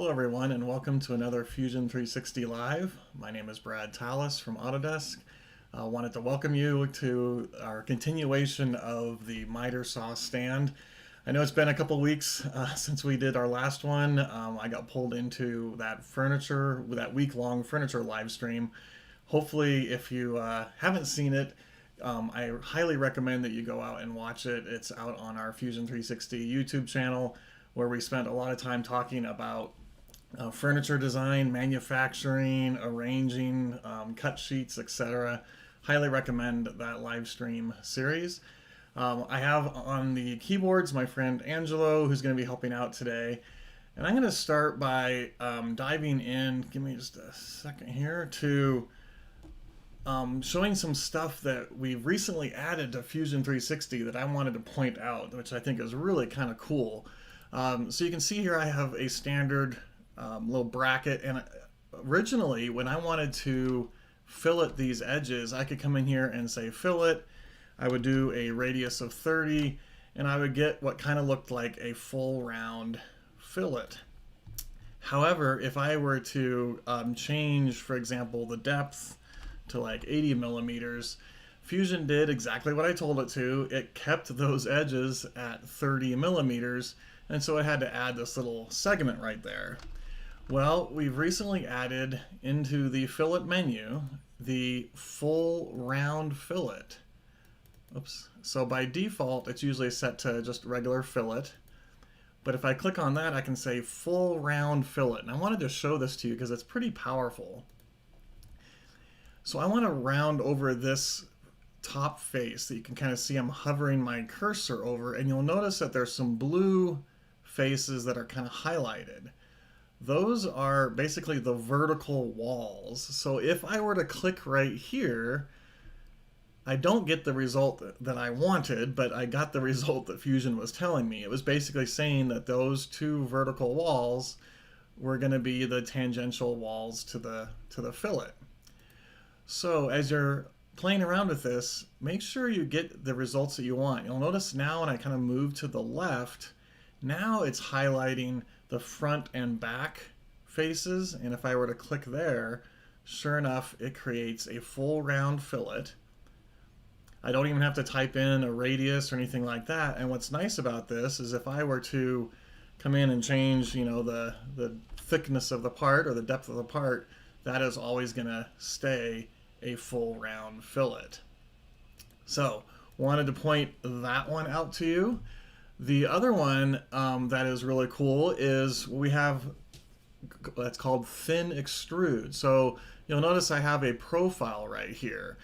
Hello everyone and welcome to another Fusion 360 Live. My name is Brad Tallis from Autodesk. I wanted to welcome you to our continuation of the miter saw stand. I know it's been a couple weeks since we did our last one. I got pulled into that week-long furniture live stream. Hopefully, if you haven't seen it, I highly recommend that you go out and watch it. It's out on our Fusion 360 YouTube channel, where we spent a lot of time talking about furniture design, manufacturing, arranging, cut sheets, etc. Highly recommend that live stream series. I have on the keyboards my friend Angelo, who's going to be helping out today. And I'm going to start by diving in, give me just a second here, to showing some stuff that we've recently added to Fusion 360 that I wanted to point out, which I think is really kind of cool. So you can see here I have a standard little bracket, and originally when I wanted to fillet these edges, I could come in here and say fillet. I would do a radius of 30 and I would get what kind of looked like a full round fillet. However, if I were to change, for example, the depth to like 80 millimeters, Fusion did exactly what I told it to. It kept those edges at 30 millimeters, and so it had to add this little segment right there. Well, we've recently added into the fillet menu the full round fillet. Oops. So by default, it's usually set to just regular fillet. But if I click on that, I can say full round fillet. And I wanted to show this to you because it's pretty powerful. So I want to round over this top face that you can kind of see I'm hovering my cursor over, and you'll notice that there's some blue faces that are kind of highlighted. Those are basically the vertical walls. So if I were to click right here, I don't get the result that I wanted, but I got the result that Fusion was telling me. It was basically saying that those two vertical walls were going to be the tangential walls to the fillet. So as you're playing around with this, make sure you get the results that you want. You'll notice now when I kind of move to the left, now it's highlighting the front and back faces, and if I were to click there, sure enough, it creates a full round fillet. I don't even have to type in a radius or anything like that. And what's nice about this is if I were to come in and change, the thickness of the part or the depth of the part, that is always going to stay a full round fillet. So, wanted to point that one out to you. The other one that is really cool is we have, that's called thin extrude. So you'll notice I have a profile right here.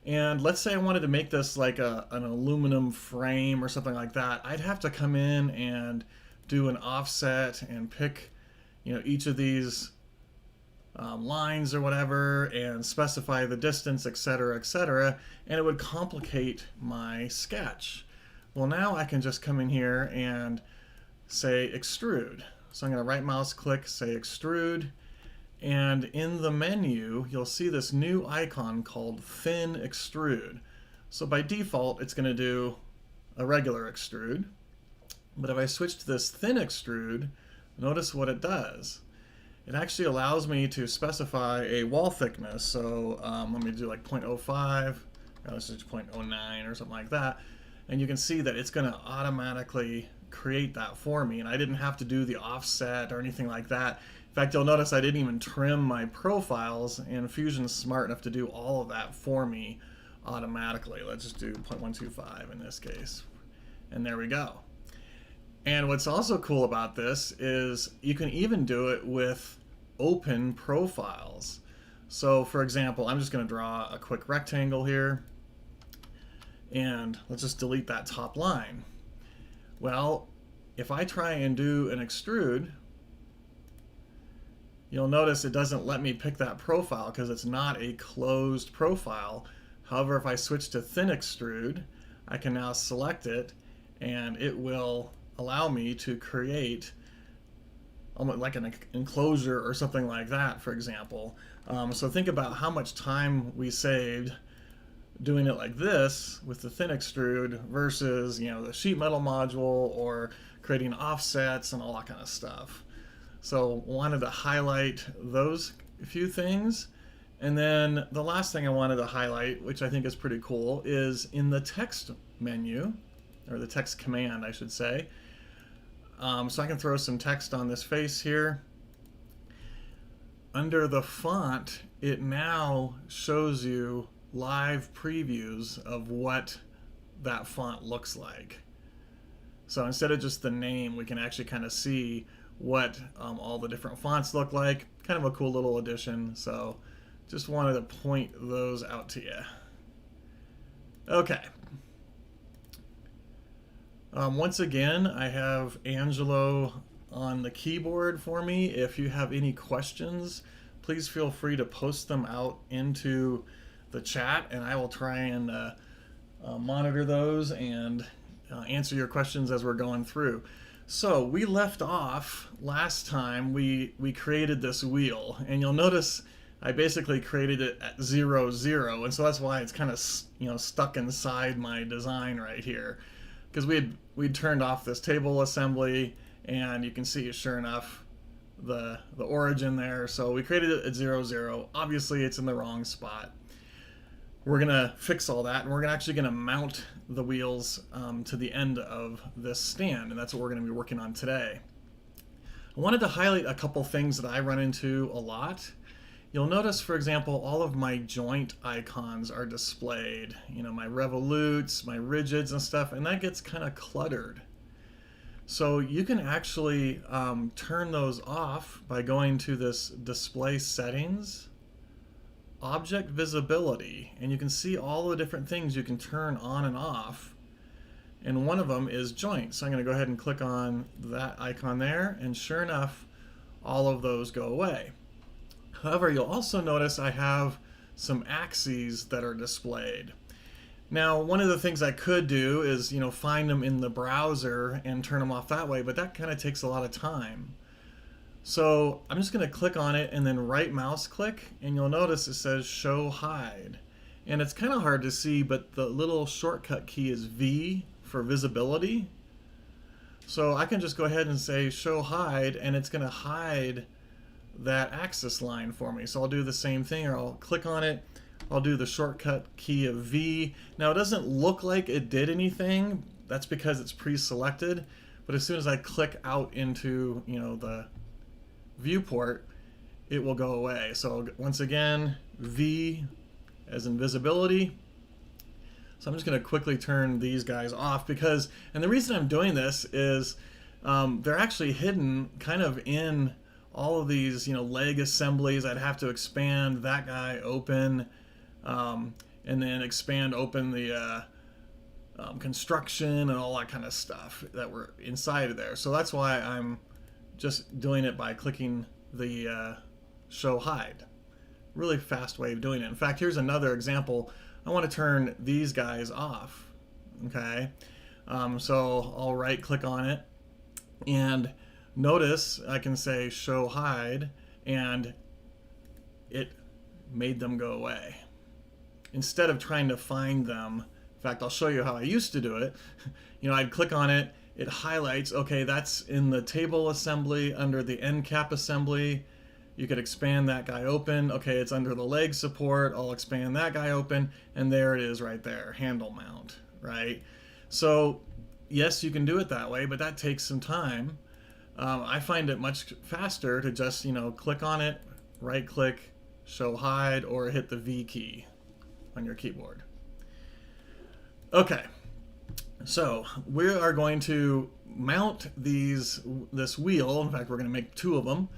And let's say I wanted to make this like an aluminum frame or something like that. I'd have to come in and do an offset and pick, each of these lines or whatever and specify the distance, etc., and it would complicate my sketch. Well, now I can just come in here and say extrude. So I'm going to right mouse click, say extrude, and in the menu you'll see this new icon called thin extrude. So by default it's going to do a regular extrude, but if I switch to this thin extrude, notice what it does. It actually allows me to specify a wall thickness. So let me do like 0.05, let's do 0.09 or something like that. And you can see that it's going to automatically create that for me, and I didn't have to do the offset or anything like that. In fact, you'll notice I didn't even trim my profiles, and Fusion's smart enough to do all of that for me automatically. Let's just do 0.125 in this case, and there we go. And what's also cool about this is you can even do it with open profiles. So for example, I'm just going to draw a quick rectangle here, and let's just delete that top line. Well, if I try and do an extrude, you'll notice it doesn't let me pick that profile because it's not a closed profile. However, if I switch to thin extrude, I can now select it, and it will allow me to create almost like an enclosure or something like that, for example. So think about how much time we saved doing it like this with the thin extrude versus the sheet metal module or creating offsets and all that kind of stuff. So wanted to highlight those few things. And then the last thing I wanted to highlight, which I think is pretty cool, is in the text menu, or the text command, I should say. So I can throw some text on this face here. Under the font, it now shows you live previews of what that font looks like. So instead of just the name, we can actually kind of see what all the different fonts look like. Kind of a cool little addition. So just wanted to point those out to you. Okay. Once again, I have Angelo on the keyboard for me. If you have any questions, please feel free to post them out into the chat, and I will try and monitor those and answer your questions as we're going through. So we left off last time, we created this wheel, and you'll notice I basically created it at 0, 0, and so that's why it's kind of stuck inside my design right here, because we'd turned off this table assembly, and you can see sure enough the origin there. So we created it at 0, 0. Obviously it's in the wrong spot. We're gonna fix all that, and we're actually gonna mount the wheels to the end of this stand, and that's what we're gonna be working on today. I wanted to highlight a couple things that I run into a lot. You'll notice, for example, all of my joint icons are displayed. You know, my revolutes, my rigids and stuff, and that gets kind of cluttered. So you can actually turn those off by going to this display settings, object visibility, and you can see all the different things you can turn on and off. And one of them is joint. So I'm going to go ahead and click on that icon there, and sure enough, all of those go away. However, you'll also notice I have some axes that are displayed. Now, one of the things I could do is, find them in the browser and turn them off that way, but that kind of takes a lot of time. So I'm just going to click on it and then right mouse click, and you'll notice it says show hide. And it's kind of hard to see, but the little shortcut key is V for visibility. So I can just go ahead and say show hide, and it's going to hide that axis line for me. So I'll do the same thing, or I'll click on it, I'll do the shortcut key of V. Now it doesn't look like it did anything, that's because it's pre-selected, but as soon as I click out into the viewport, it will go away. So once again, V as in visibility. So I'm just going to quickly turn these guys off because, and the reason I'm doing this is they're actually hidden kind of in all of these, leg assemblies. I'd have to expand that guy open, and then expand open the construction and all that kind of stuff that were inside of there. So that's why I'm just doing it by clicking the show hide. Really fast way of doing it. In fact, here's another example. I want to turn these guys off. Okay, so I'll right click on it, and notice I can say show hide, and it made them go away. Instead of trying to find them, in fact, I'll show you how I used to do it. I'd click on it, it highlights, okay, that's in the table assembly under the end cap assembly. You could expand that guy open. Okay, it's under the leg support. I'll expand that guy open, and there it is right there, handle mount, right? So yes, you can do it that way, but that takes some time. I find it much faster to just, click on it, right click, show hide, or hit the V key on your keyboard. Okay, so we are going to mount this wheel. In fact, we're going to make 2 of them.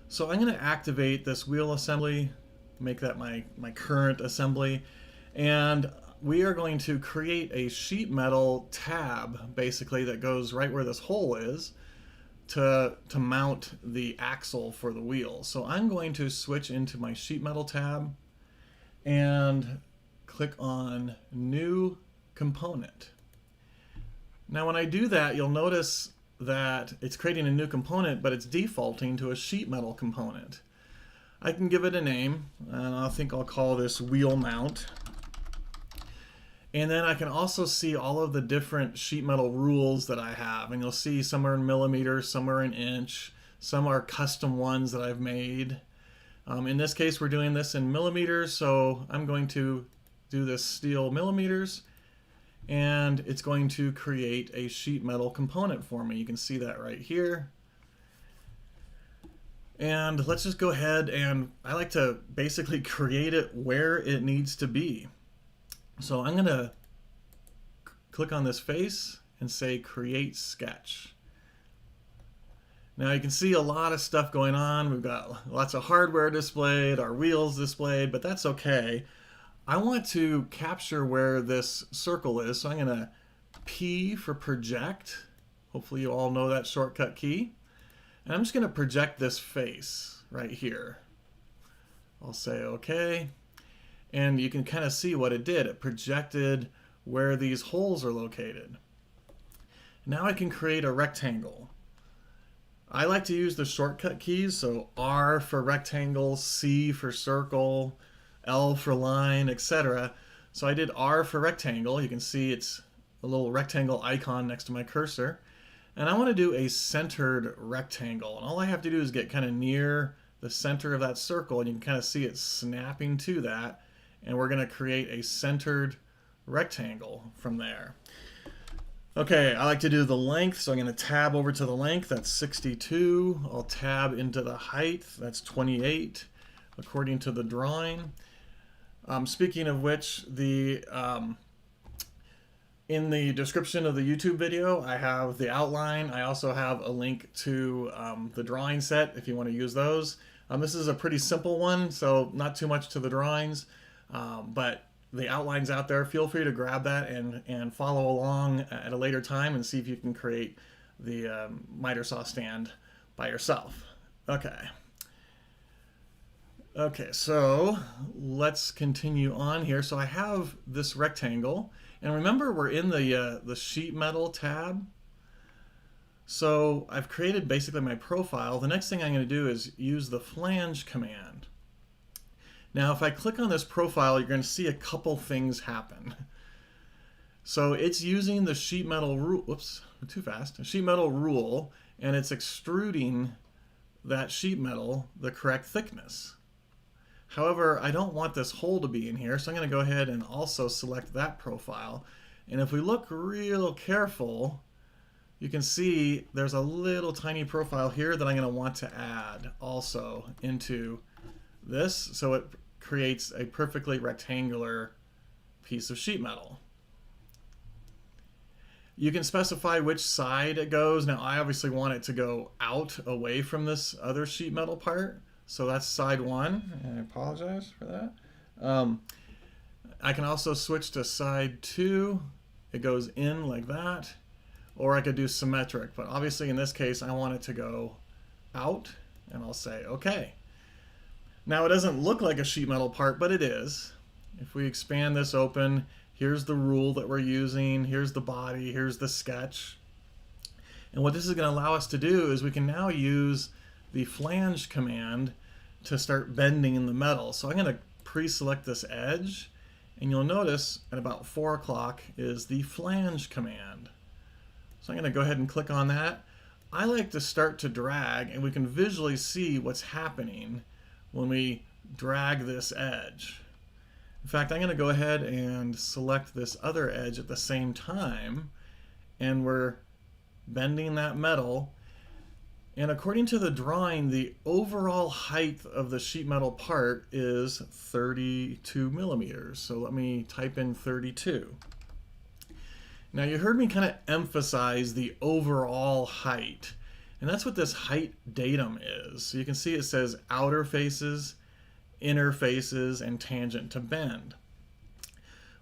So I'm going to activate this wheel assembly, make that my current assembly, and we are going to create a sheet metal tab, basically, that goes right where this hole is, to mount the axle for the wheel. So I'm going to switch into my sheet metal tab and click on new component. Now when I do that, you'll notice that it's creating a new component, but it's defaulting to a sheet metal component. I can give it a name, and I think I'll call this wheel mount. And then I can also see all of the different sheet metal rules that I have, and you'll see some are in millimeters, some are in inch, Some are custom ones that I've made. In this case, we're doing this in millimeters, so I'm going to do this steel millimeters, and it's going to create a sheet metal component for me. You can see that right here. And let's just go ahead, and I like to basically create it where it needs to be. So I'm going to click on this face and say create sketch. Now you can see a lot of stuff going on. We've got lots of hardware displayed, our wheels displayed, but that's okay. I want to capture where this circle is, so I'm going to P for project. Hopefully you all know that shortcut key. And I'm just going to project this face right here. I'll say OK. And you can kind of see what it did. It projected where these holes are located. Now I can create a rectangle. I like to use the shortcut keys, so R for rectangle, C for circle, L for line, etc. So I did R for rectangle. You can see it's a little rectangle icon next to my cursor. And I want to do a centered rectangle. And all I have to do is get kind of near the center of that circle, and you can kind of see it snapping to that. And we're going to create a centered rectangle from there. Okay, I like to do the length, so I'm going to tab over to the length. That's 62. I'll tab into the height. That's 28, according to the drawing. Speaking of which, in the description of the YouTube video, I have the outline. I also have a link to the drawing set if you want to use those. This is a pretty simple one, so not too much to the drawings, but the outline's out there. Feel free to grab that and follow along at a later time and see if you can create the miter saw stand by yourself. Okay, so let's continue on here. So I have this rectangle, and remember we're in the sheet metal tab. So I've created basically my profile. The next thing I'm going to do is use the flange command. Now if I click on this profile, you're going to see a couple things happen. So it's using the sheet metal rule, whoops, too fast, sheet metal rule, and it's extruding that sheet metal the correct thickness. However, I don't want this hole to be in here, so I'm going to go ahead and also select that profile. And if we look real careful, you can see there's a little tiny profile here that I'm going to want to add also into this, so it creates a perfectly rectangular piece of sheet metal. You can specify which side it goes. Now I obviously want it to go out away from this other sheet metal part. So that's side one, and I apologize for that. I can also switch to side two. It goes in like that, or I could do symmetric, but obviously in this case I want it to go out, and I'll say OK. Now it doesn't look like a sheet metal part, but it is. If we expand this open, here's the rule that we're using, here's the body, here's the sketch. And what this is going to allow us to do is we can now use the flange command to start bending in the metal. So I'm going to pre-select this edge, and you'll notice at about 4 o'clock is the flange command. So I'm going to go ahead and click on that. I like to start to drag, and we can visually see what's happening when we drag this edge. In fact, I'm going to go ahead and select this other edge at the same time, and we're bending that metal. And according to the drawing, the overall height of the sheet metal part is 32 millimeters. So let me type in 32. Now you heard me kind of emphasize the overall height. And that's what this height datum is. So you can see it says outer faces, inner faces, and tangent to bend.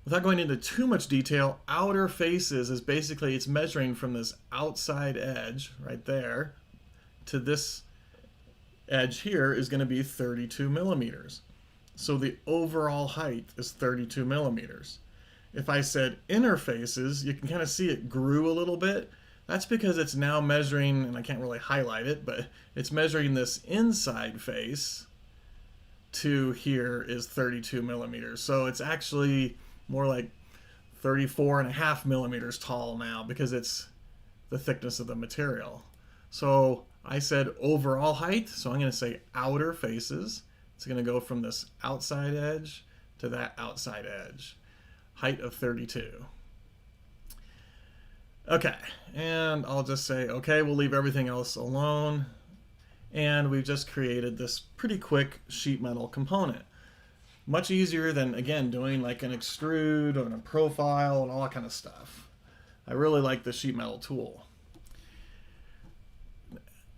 Without going into too much detail, outer faces is basically, it's measuring from this outside edge right there to this edge here is going to be 32 millimeters. So the overall height is 32 millimeters. If I said inner faces, you can kind of see it grew a little bit. That's because it's now measuring, and I can't really highlight it, but it's measuring this inside face to here is 32 millimeters. So it's actually more like 34.5 millimeters tall now because it's the thickness of the material. So I said overall height, so I'm going to say outer faces. It's going to go from this outside edge to that outside edge. Height of 32. Okay, and I'll just say, okay, we'll leave everything else alone. And we've just created this pretty quick sheet metal component. Much easier than, again, doing like an extrude or a profile and all that kind of stuff. I really like the sheet metal tool.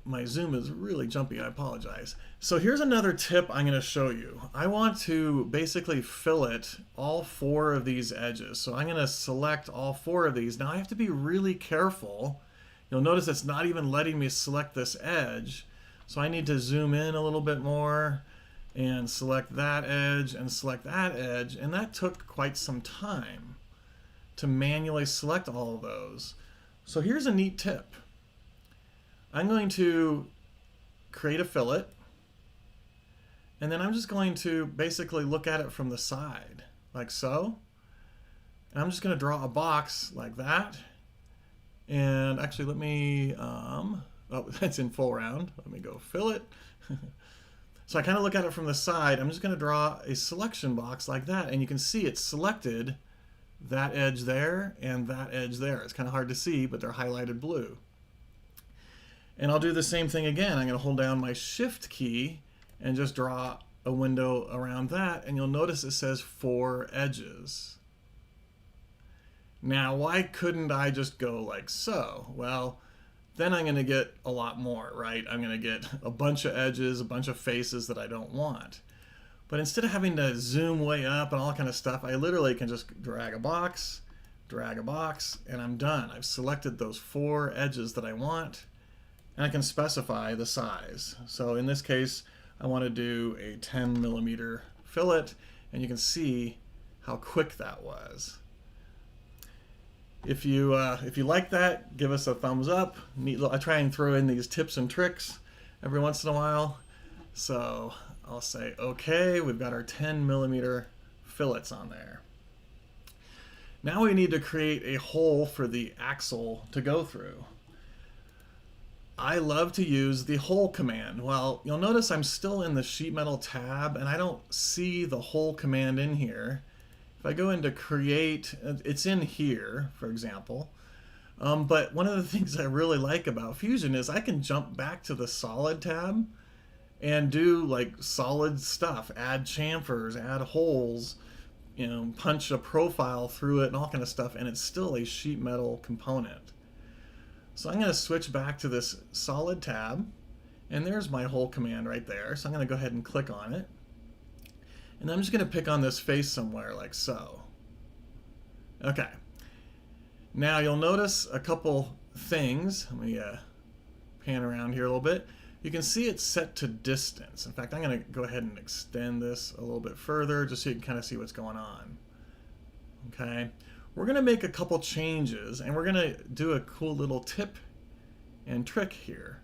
My zoom is really jumpy, I apologize. So here's another tip I'm going to show you. I want to basically fillet all 4 of these edges. So I'm going to select all 4 of these. Now I have to be really careful. You'll notice it's not even letting me select this edge. So I need to zoom in a little bit more and select that edge and select that edge. And that took quite some time to manually select all of those. So here's a neat tip. I'm going to create a fillet, and then I'm just going to basically look at it from the side, like so. And I'm just going to draw a box like that. And actually, let me, oh, that's in full round. Let me go fillet. So I kind of look at it from the side. I'm just going to draw a selection box like that, and you can see it's selected that edge there and that edge there. It's kind of hard to see, but they're highlighted blue. And I'll do the same thing again. I'm going to hold down my shift key and just draw a window around that, and you'll notice it says 4 edges. Now, why couldn't I just go like so? Well, then I'm going to get a lot more, right? I'm going to get a bunch of edges, a bunch of faces that I don't want. But instead of having to zoom way up and all that kind of stuff, I literally can just drag a box, and I'm done. I've selected those 4 edges that I want. And I can specify the size. So in this case, I want to do a 10 millimeter fillet, and you can see how quick that was. If you like that, give us a thumbs up. I try and throw in these tips and tricks every once in a while. So I'll say, okay, we've got our 10 millimeter fillets on there. Now we need to create a hole for the axle to go through. I love to use the hole command. Well, you'll notice I'm still in the sheet metal tab and I don't see the hole command in here. If I go into create, it's in here, for example. But one of the things I really like about Fusion is I can jump back to the solid tab and do like solid stuff, add chamfers, add holes, you know, punch a profile through it and all kind of stuff, and it's still a sheet metal component. So I'm going to switch back to this solid tab, and there's my hole command right there. So I'm going to go ahead and click on it. And I'm just going to pick on this face somewhere like so. Okay. Now you'll notice a couple things. Let me pan around here a little bit. You can see it's set to distance. In fact, I'm going to go ahead and extend this a little bit further just so you can kind of see what's going on. Okay. We're going to make a couple changes, and we're going to do a cool little tip and trick here.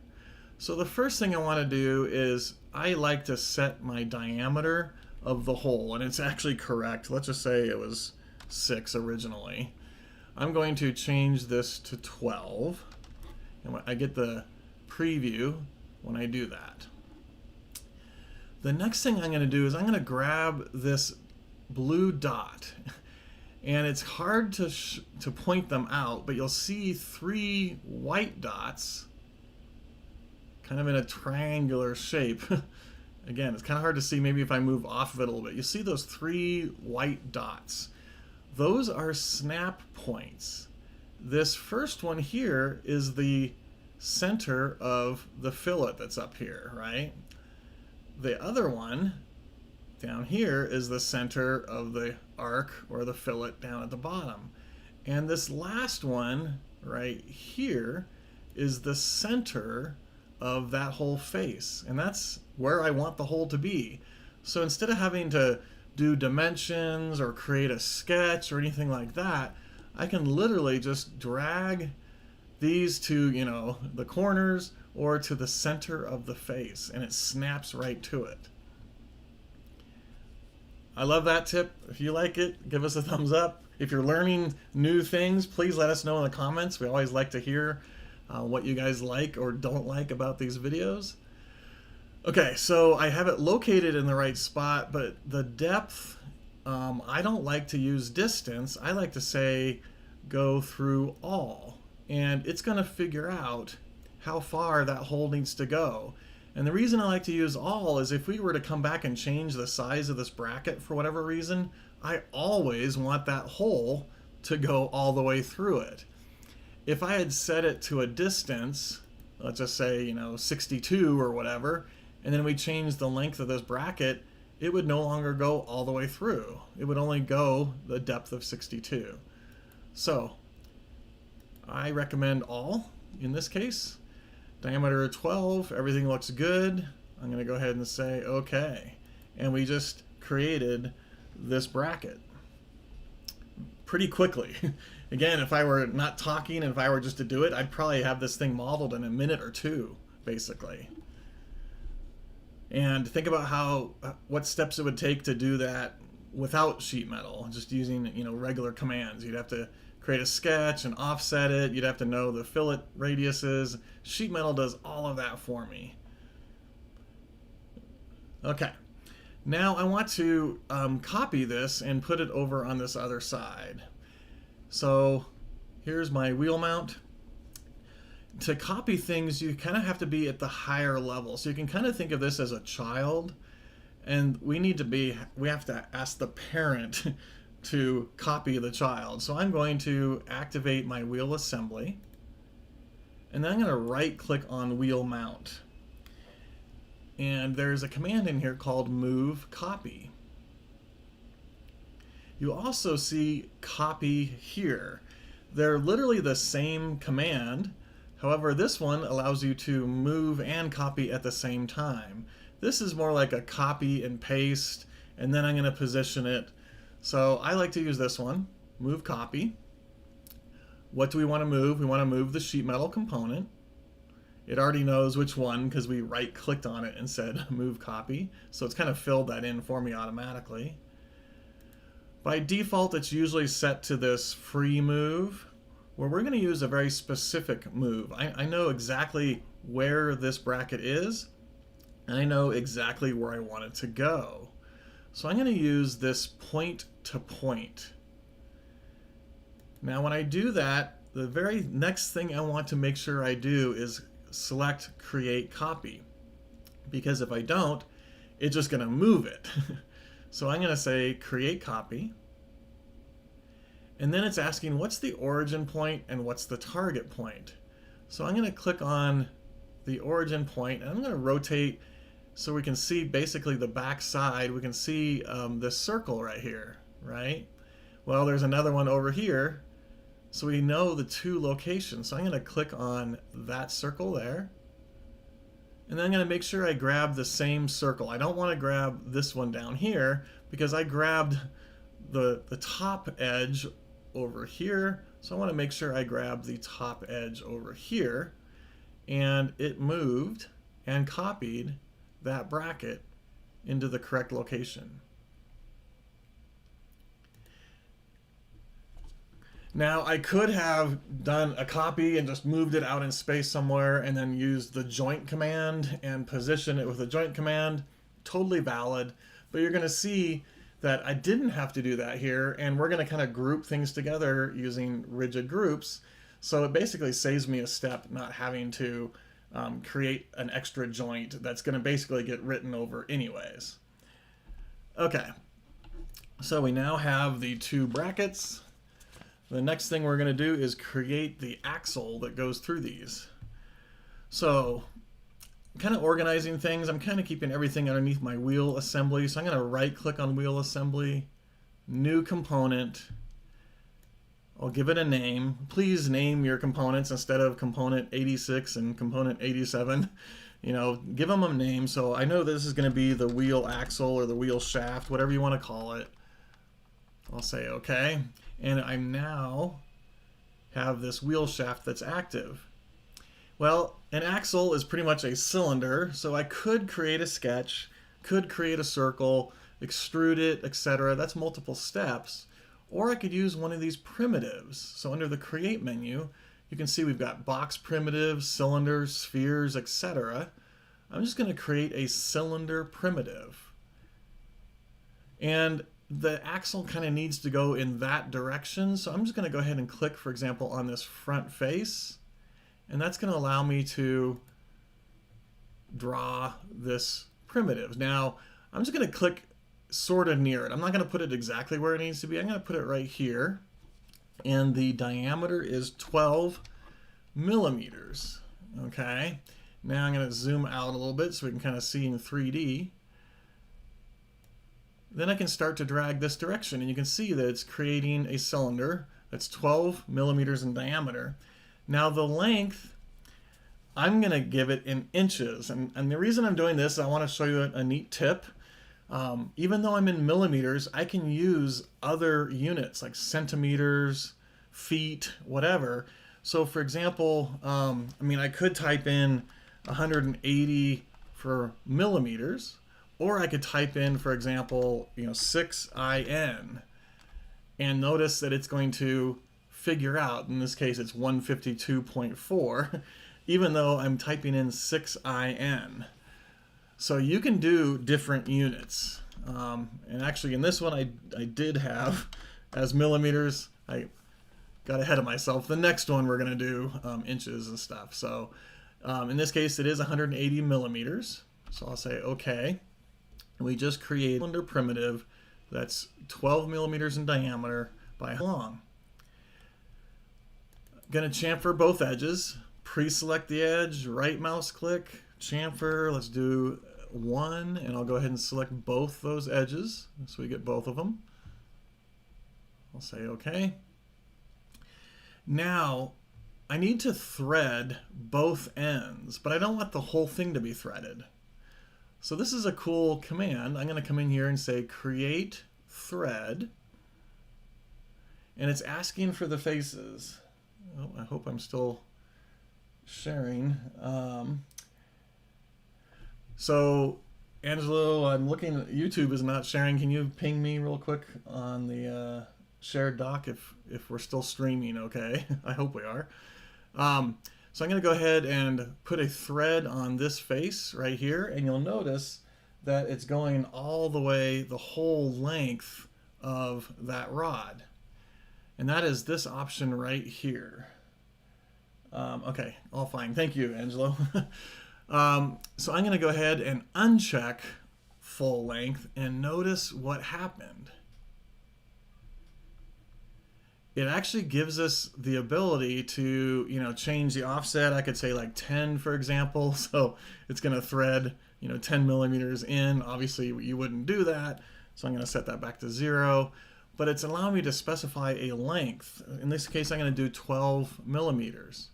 So the first thing I want to do is I like to set my diameter of the hole, and it's actually correct. Let's just say it was 6 originally. I'm going to change this to 12, and I get the preview when I do that. The next thing I'm going to do is I'm going to grab this blue dot. And it's hard to point them out, but you'll see 3 white dots kind of in a triangular shape. Again, it's kind of hard to see maybe if I move off of it a little bit. You see those 3 white dots. Those are snap points. This first one here is the center of the fillet that's up here, right? The other one down here is the center of the arc or the fillet down at the bottom. And this last one right here is the center of that whole face. And that's where I want the hole to be. So instead of having to do dimensions or create a sketch or anything like that, I can literally just drag these to, you know, the corners or to the center of the face, and it snaps right to it. I love that tip. If you like it, give us a thumbs up. If you're learning new things, please let us know in the comments. We always like to hear what you guys like or don't like about these videos. Okay, so I have it located in the right spot, but the depth, I don't like to use distance. I like to say go through all, and it's going to figure out how far that hole needs to go. And the reason I like to use all is if we were to come back and change the size of this bracket for whatever reason, I always want that hole to go all the way through it. If I had set it to a distance, let's just say, 62 or whatever, and then we change the length of this bracket, it would no longer go all the way through. It would only go the depth of 62. So I recommend all in this case. Diameter 12, everything looks good. I'm going to go ahead and say okay. And we just created this bracket pretty quickly. Again, if I were not talking and if I were just to do it, I'd probably have this thing modeled in a minute or two, basically. And think about what steps it would take to do that without sheet metal, just using regular commands. You'd have to create a sketch and offset it. You'd have to know the fillet radiuses. Sheet metal does all of that for me. Okay, now I want to copy this and put it over on this other side. So here's my wheel mount. To copy things, you kind of have to be at the higher level. So you can kind of think of this as a child, and we have to ask the parent to copy the child. So I'm going to activate my wheel assembly, and then I'm going to right click on wheel mount. And there's a command in here called move copy. You also see copy here. They're literally the same command. However, this one allows you to move and copy at the same time. This is more like a copy and paste, and then I'm going to position it. So I like to use this one, move copy. What do we want to move? We want to move the sheet metal component. It already knows which one because we right clicked on it and said move copy. So it's kind of filled that in for me automatically. By default, it's usually set to this free move, where we're going to use a very specific move. I know exactly where this bracket is, and I know exactly where I want it to go. So I'm going to use this point to point. Now when I do that, the very next thing I want to make sure I do is select create copy, because if I don't, it's just going to move it. So I'm going to say create copy, and then it's asking what's the origin point and what's the target point. So I'm going to click on the origin point, and I'm going to rotate so we can see basically the back side. We can see this circle right here, right? Well, there's another one over here, so we know the two locations. So I'm going to click on that circle there, and then I'm going to make sure I grab the same circle. I don't want to grab this one down here because I grabbed the top edge over here. So I want to make sure I grab the top edge over here, and it moved and copied that bracket into the correct location. Now I could have done a copy and just moved it out in space somewhere and then used the joint command and position it with the joint command. Totally valid, but you're going to see that I didn't have to do that here, and we're going to kind of group things together using rigid groups. So it basically saves me a step not having to create an extra joint that's going to basically get written over anyways. Okay, so we now have the two brackets. The next thing we're going to do is create the axle that goes through these. So kind of organizing things, I'm kind of keeping everything underneath my wheel assembly. So I'm going to right click on wheel assembly, new component. I'll give it a name. Please name your components instead of component 86 and component 87. Give them a name. So I know this is going to be the wheel axle or the wheel shaft, whatever you want to call it. I'll say okay. And I now have this wheel shaft that's active. Well, an axle is pretty much a cylinder, so I could create a sketch, could create a circle, extrude it, etc. That's multiple steps. Or I could use one of these primitives. So under the Create menu, You can see we've got box primitives, cylinders, spheres, etc. I'm just going to create a cylinder primitive. And the axle kind of needs to go in that direction, so I'm just going to go ahead and click, for example, on this front face, and that's going to allow me to draw this primitive. Now, I'm just going to click sort of near it. I'm not going to put it exactly where it needs to be. I'm going to put it right here, and the diameter is 12 millimeters. Okay, now I'm going to zoom out a little bit so we can kind of see in 3D. Then I can start to drag this direction, and you can see that it's creating a cylinder that's 12 millimeters in diameter. Now the length, I'm going to give it in inches, and the reason I'm doing this, I want to show you a neat tip. Even though I'm in millimeters, I can use other units like centimeters, feet, whatever. So for example, I could type in 180 for millimeters, or I could type in, for example, 6IN, and notice that it's going to figure out, in this case it's 152.4, even though I'm typing in 6IN. So you can do different units. And actually in this one I did have as millimeters. I got ahead of myself. The next one we're going to do inches and stuff. So in this case it is 180 millimeters. So I'll say OK. And we just create a cylinder primitive that's 12 millimeters in diameter by long. Going to chamfer both edges, pre-select the edge, right mouse click, chamfer. Let's do 1, and I'll go ahead and select both those edges so we get both of them. I'll say OK. Now I need to thread both ends, but I don't want the whole thing to be threaded. So this is a cool command. I'm going to come in here and say create thread, and it's asking for the faces. Oh, I hope I'm still sharing. So Angelo, I'm looking, YouTube is not sharing. Can you ping me real quick on the shared doc if we're still streaming? Okay, I hope we are. So I'm going to go ahead and put a thread on this face right here, and you'll notice that it's going all the way, the whole length of that rod. And that is this option right here. Okay, all fine. Thank you, Angelo. So I'm going to go ahead and uncheck full length, and notice what happened. It actually gives us the ability to, change the offset. I could say like 10, for example. So it's going to thread, 10 millimeters in. Obviously, you wouldn't do that. So I'm going to set that back to 0. But it's allowing me to specify a length. In this case, I'm going to do 12 millimeters.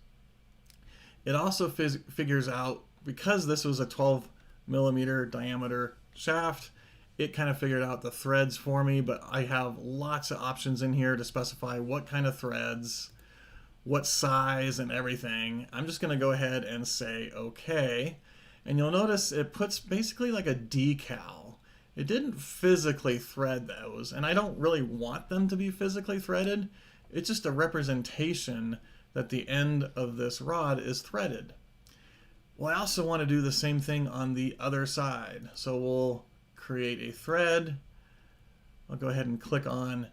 It also figures out, because this was a 12 millimeter diameter shaft, it kind of figured out the threads for me, but I have lots of options in here to specify what kind of threads, what size, and everything. I'm just going to go ahead and say OK, and you'll notice it puts basically like a decal. It didn't physically thread those, and I don't really want them to be physically threaded. It's just a representation that the end of this rod is threaded. Well, I also want to do the same thing on the other side, so we'll create a thread. I'll go ahead and click on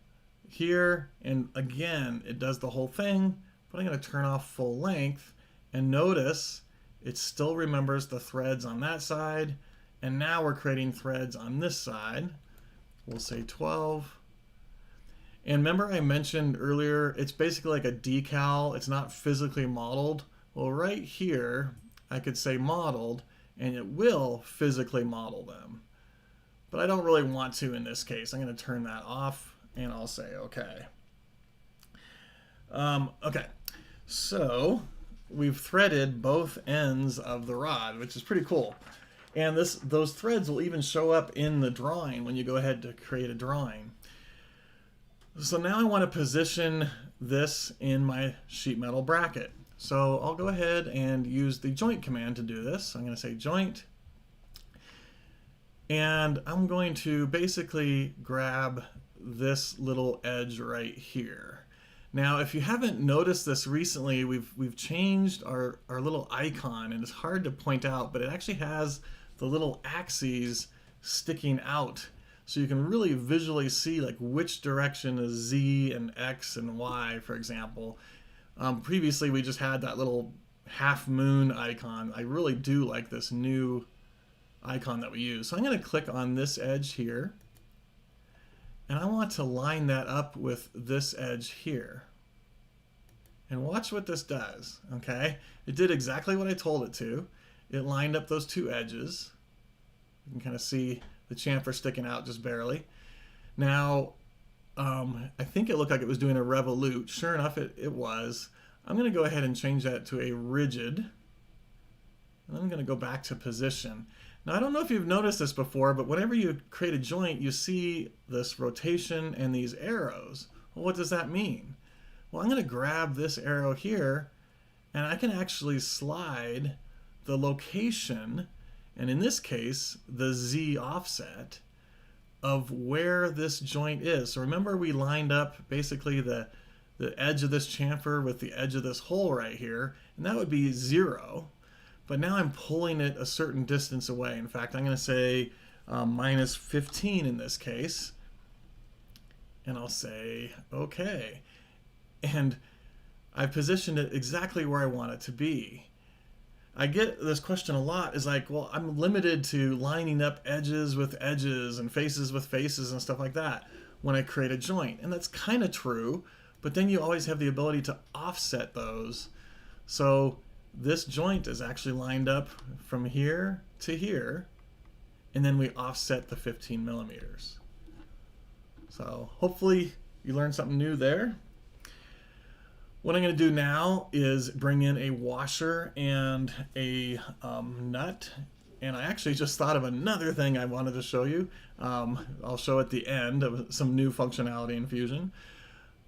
here, and again it does the whole thing, but I'm going to turn off full length, and notice it still remembers the threads on that side, and now we're creating threads on this side. We'll say 12. And remember I mentioned earlier, it's basically like a decal. It's not physically modeled. Well, right here I could say modeled, and it will physically model them. But I don't really want to in this case. I'm going to turn that off, and I'll say OK. Okay, so we've threaded both ends of the rod, which is pretty cool. And those threads will even show up in the drawing when you go ahead to create a drawing. So now I want to position this in my sheet metal bracket. So I'll go ahead and use the joint command to do this. I'm going to say joint. And I'm going to basically grab this little edge right here. Now, if you haven't noticed this recently, we've changed our little icon, and it's hard to point out, but it actually has the little axes sticking out. So you can really visually see like which direction is Z and X and Y, for example. Previously, we just had that little half moon icon. I really do like this new icon that we use. So I'm going to click on this edge here, and I want to line that up with this edge here. And watch what this does, okay? It did exactly what I told it to. It lined up those two edges. You can kind of see the chamfer sticking out just barely. Now, I think it looked like it was doing a revolute. Sure enough, it was. I'm going to go ahead and change that to a rigid. And I'm going to go back to position. Now, I don't know if you've noticed this before, but whenever you create a joint, you see this rotation and these arrows. Well, what does that mean? Well, I'm going to grab this arrow here, and I can actually slide the location, and in this case, the Z offset of where this joint is. So remember, we lined up basically the edge of this chamfer with the edge of this hole right here, and that would be 0. But now I'm pulling it a certain distance away. In fact, I'm going to say minus 15 in this case, and I'll say OK. And I've positioned it exactly where I want it to be. I get this question a lot, is like, well, I'm limited to lining up edges with edges and faces with faces and stuff like that when I create a joint. And that's kind of true, but then you always have the ability to offset those. So this joint is actually lined up from here to here, and then we offset the 15 millimeters. So hopefully you learned something new there. What I'm going to do now is bring in a washer and a nut. And I actually just thought of another thing I wanted to show you. I'll show at the end of some new functionality in Fusion.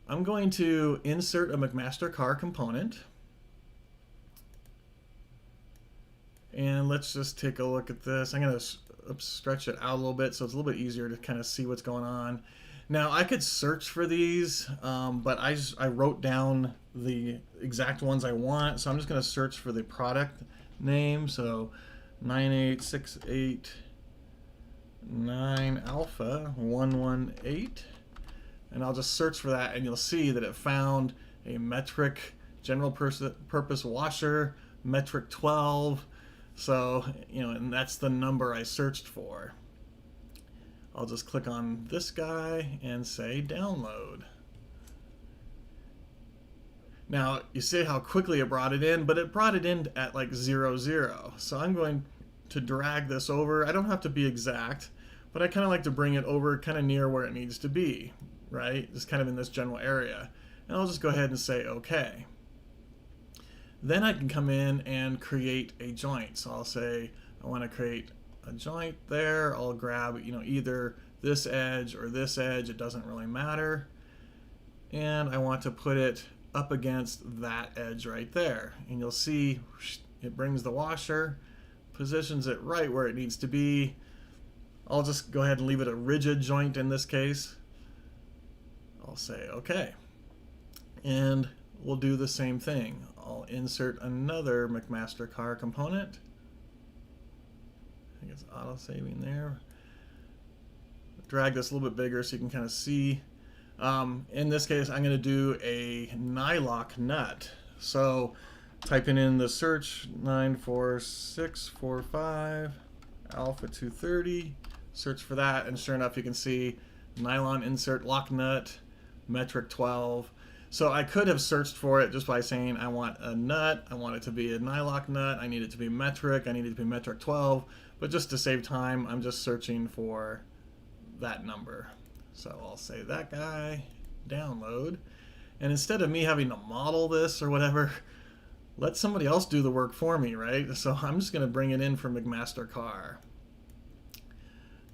I'm going to insert a McMaster car component. And let's just take a look at this. I'm going to stretch it out a little bit so it's a little bit easier to kind of see what's going on. Now, I could search for these, but I wrote down the exact ones I want. So I'm just going to search for the product name. So 98689 alpha 118. And I'll just search for that, and you'll see that it found a metric general purpose washer, metric 12. So, and that's the number I searched for. I'll just click on this guy and say download. Now, you see how quickly it brought it in, but it brought it in at like 00. So I'm going to drag this over. I don't have to be exact, but I kind of like to bring it over kind of near where it needs to be, right? Just kind of in this general area. And I'll just go ahead and say OK. Then I can come in and create a joint. So I'll say I want to create a joint there. I'll grab either this edge or this edge, it doesn't really matter, and I want to put it up against that edge right there, and you'll see it brings the washer, positions it right where it needs to be. I'll just go ahead and leave it a rigid joint in this case. I'll say OK, and we'll do the same thing. I'll insert another McMaster car component. I think it's auto saving there. Drag this a little bit bigger so you can kind of see. In this case, I'm going to do a nylock nut. So typing in the search 94645 alpha 230, search for that, and sure enough you can see nylon insert lock nut, metric 12. So I could have searched for it just by saying I want a nut, I want it to be a nylock nut, I need it to be metric, I need it to be metric 12. But just to save time, I'm just searching for that number. So I'll say that guy, download. And instead of me having to model this or whatever, let somebody else do the work for me, right? So I'm just going to bring it in for McMaster car.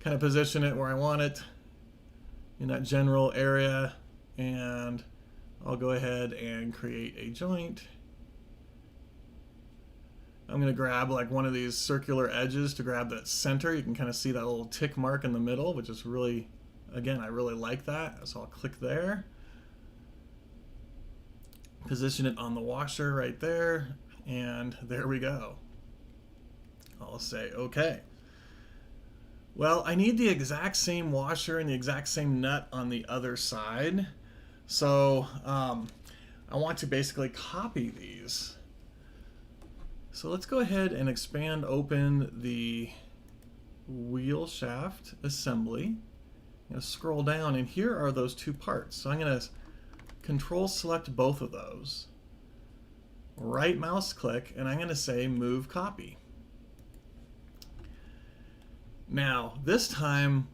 Kind of position it where I want it in that general area, and I'll go ahead and create a joint. I'm going to grab like one of these circular edges to grab that center. You can kind of see that little tick mark in the middle, which is really, again, I really like that. So I'll click there. Position it on the washer right there, and there we go. I'll say okay. Well, I need the exact same washer and the exact same nut on the other side. So I want to basically copy these. So let's go ahead and expand open the wheel shaft assembly. I'm going to scroll down, and here are those two parts. So I'm going to control select both of those. Right mouse click, and I'm going to say move copy. Now, this time,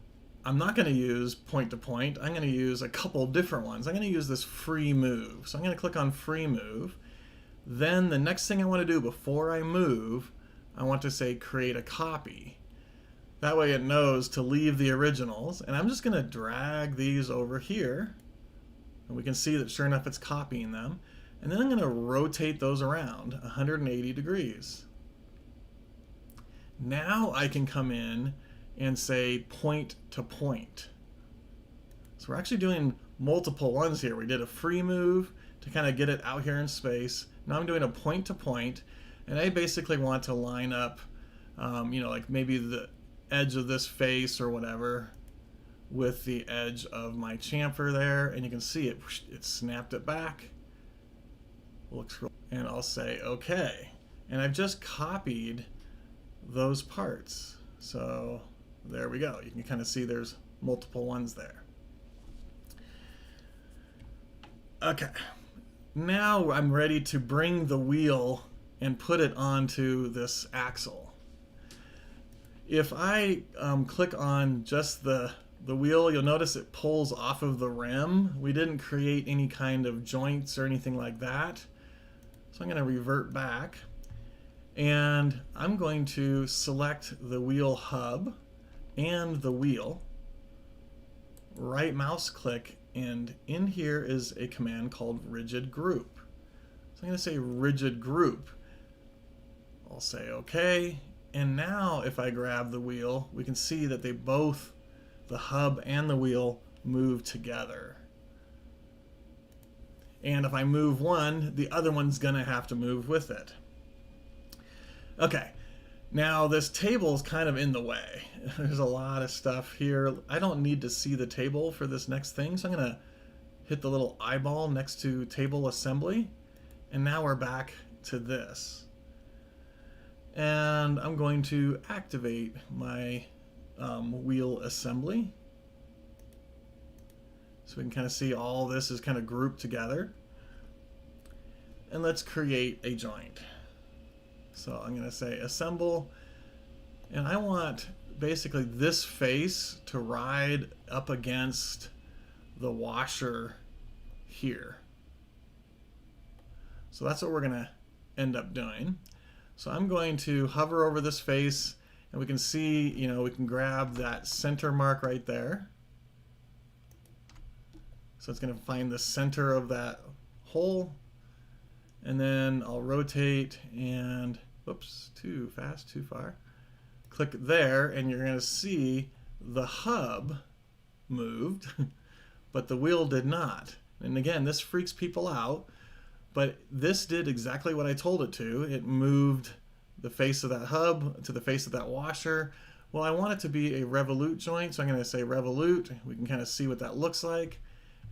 I'm not going to use point to point. I'm going to use a couple different ones. I'm going to use this free move. So I'm going to click on free move. Then the next thing I want to do before I move, I want to say create a copy. That way it knows to leave the originals. And I'm just going to drag these over here. And we can see that sure enough it's copying them. And then I'm going to rotate those around 180 degrees. Now I can come in and say point to point. So we're actually doing multiple ones here. We did a free move to kind of get it out here in space. Now I'm doing a point to point, and I basically want to line up, you know, like maybe the edge of this face or whatever with the edge of my chamfer there, and you can see it snapped it back. Looks cool. And I'll say okay. And I've just copied those parts. So there we go. You can kind of see there's multiple ones there. Okay. Now I'm ready to bring the wheel and put it onto this axle. If I click on just the wheel, you'll notice it pulls off of the rim. We didn't create any kind of joints or anything like that. So I'm going to revert back, and I'm going to select the wheel hub and the wheel, right mouse click, and in here is a command called rigid group. So I'm going to say rigid group. I'll say okay, and now if I grab the wheel, we can see that they both, the hub and the wheel, move together. And if I move one, the other one's gonna have to move with it. Okay, now this table is kind of in the way. There's a lot of stuff here. I don't need to see the table for this next thing, so I'm gonna hit the little eyeball next to table assembly, and now we're back to this. And I'm going to activate my wheel assembly. So we can kind of see all this is kind of grouped together. And let's create a joint. So I'm going to say assemble, and I want basically this face to ride up against the washer here. So that's what we're going to end up doing. So I'm going to hover over this face, and we can see, you know, we can grab that center mark right there. So it's going to find the center of that hole, and then I'll rotate and, whoops, too fast, too far. Click there, and you're going to see the hub moved, but the wheel did not. And again, this freaks people out, but this did exactly what I told it to. It moved the face of that hub to the face of that washer. Well, I want it to be a revolute joint, so I'm going to say revolute. We can kind of see what that looks like.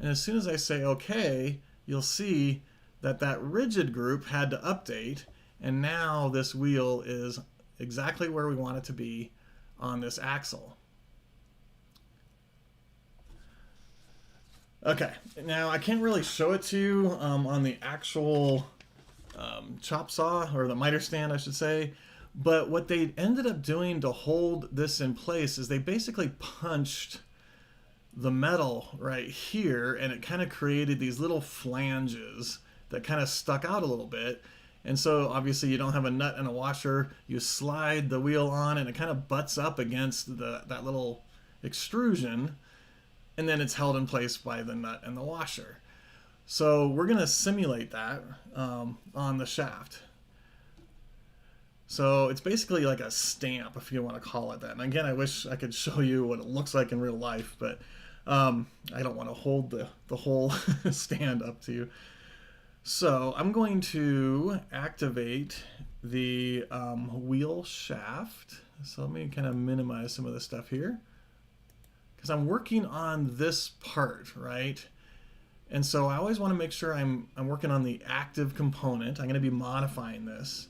And as soon as I say OK, you'll see that that rigid group had to update, and now this wheel is exactly where we want it to be on this axle. Okay, now I can't really show it to you on the actual chop saw, or the miter stand I should say, but what they ended up doing to hold this in place is they basically punched the metal right here, and it kind of created these little flanges that kind of stuck out a little bit. And so obviously you don't have a nut and a washer, you slide the wheel on and it kind of butts up against that little extrusion, and then it's held in place by the nut and the washer. So we're going to simulate that on the shaft. So it's basically like a stamp, if you want to call it that. And again, I wish I could show you what it looks like in real life, but I don't want to hold the whole stand up to you. So I'm going to activate the wheel shaft. So let me kind of minimize some of the stuff here, because I'm working on this part, right? And so I always want to make sure I'm working on the active component. I'm going to be modifying this.